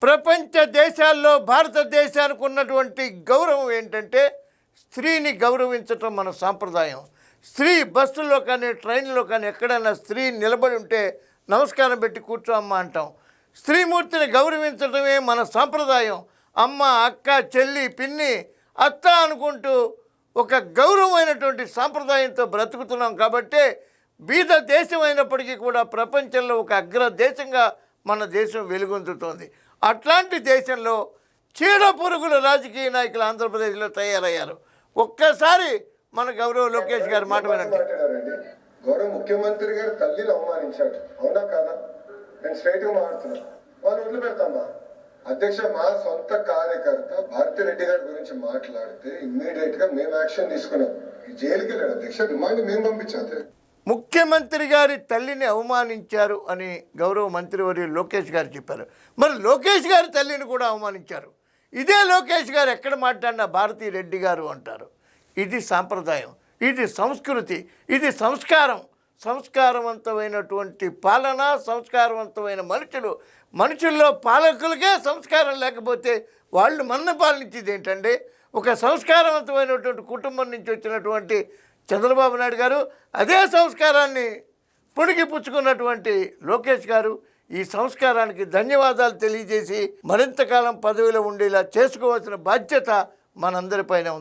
ప్రపంచ దేశాల్లో భారతదేశానికి ఉన్నటువంటి గౌరవం ఏంటంటే స్త్రీని గౌరవించటం మన సాంప్రదాయం. స్త్రీ బస్సులో కానీ ట్రైన్లో కానీ ఎక్కడైనా స్త్రీ నిలబడి ఉంటే నమస్కారం పెట్టి కూర్చో అమ్మ అంటాం. స్త్రీమూర్తిని గౌరవించడమే మన సాంప్రదాయం. అమ్మ, అక్క, చెల్లి, పిన్ని, అత్త అనుకుంటూ ఒక గౌరవమైనటువంటి సాంప్రదాయంతో బ్రతుకుతున్నాం. కాబట్టే బీద దేశం అయినప్పటికీ కూడా ప్రపంచంలో ఒక అగ్ర దేశంగా మన దేశం వెలుగొందుతోంది. అట్లాంటి దేశంలో చీడ పురుగుల రాజకీయ నాయకులు ఆంధ్రప్రదేశ్లో తయారయ్యారు. ఒక్కసారి మన గౌరవ లోకేష్ గారి మాట వినండి. గౌరవ ముఖ్యమంత్రి గారు తల్లిని అవమానించాడు, అవునా కాదా? నేను స్ట్రైట్ గా మాట్లాడుతున్నా. వాళ్ళు వదిలిపెడతామా? అధ్యక్ష, మా సొంత కార్యకర్త భారతి రెడ్డి గారి గురించి మాట్లాడితే ఇమ్మీడియట్ గా మేము యాక్షన్ తీసుకున్నాం. జైలుకి వెళ్ళాడు అధ్యక్ష, రిమాండ్ మేము పంపించాం. ముఖ్యమంత్రి గారి తల్లిని అవమానించారు అని గౌరవ మంత్రివర్యులు లోకేష్ గారు చెప్పారు. మరి లోకేష్ గారి తల్లిని కూడా అవమానించారు. ఇదే లోకేష్ గారు ఎక్కడ మాట్లాడినా భారతీ రెడ్డి గారు అంటారు. ఇది సాంప్రదాయం, ఇది సంస్కృతి, ఇది సంస్కారం. సంస్కారవంతమైనటువంటి పాలన, సంస్కారవంతమైన మనుషుల్లో పాలకులకే సంస్కారం లేకపోతే వాళ్ళు మన పాలించేది ఏంటండి? ఒక సంస్కారవంతమైనటువంటి కుటుంబం నుంచి వచ్చినటువంటి చంద్రబాబు నాయుడు గారు అదే సంస్కారాన్ని పుణికిపుచ్చుకున్నటువంటి లోకేష్ గారు ఈ సంస్కారానికి ధన్యవాదాలు తెలియజేసి మరింతకాలం పదవిలో ఉండేలా చేసుకోవాల్సిన బాధ్యత మనందరిపైన ఉంది.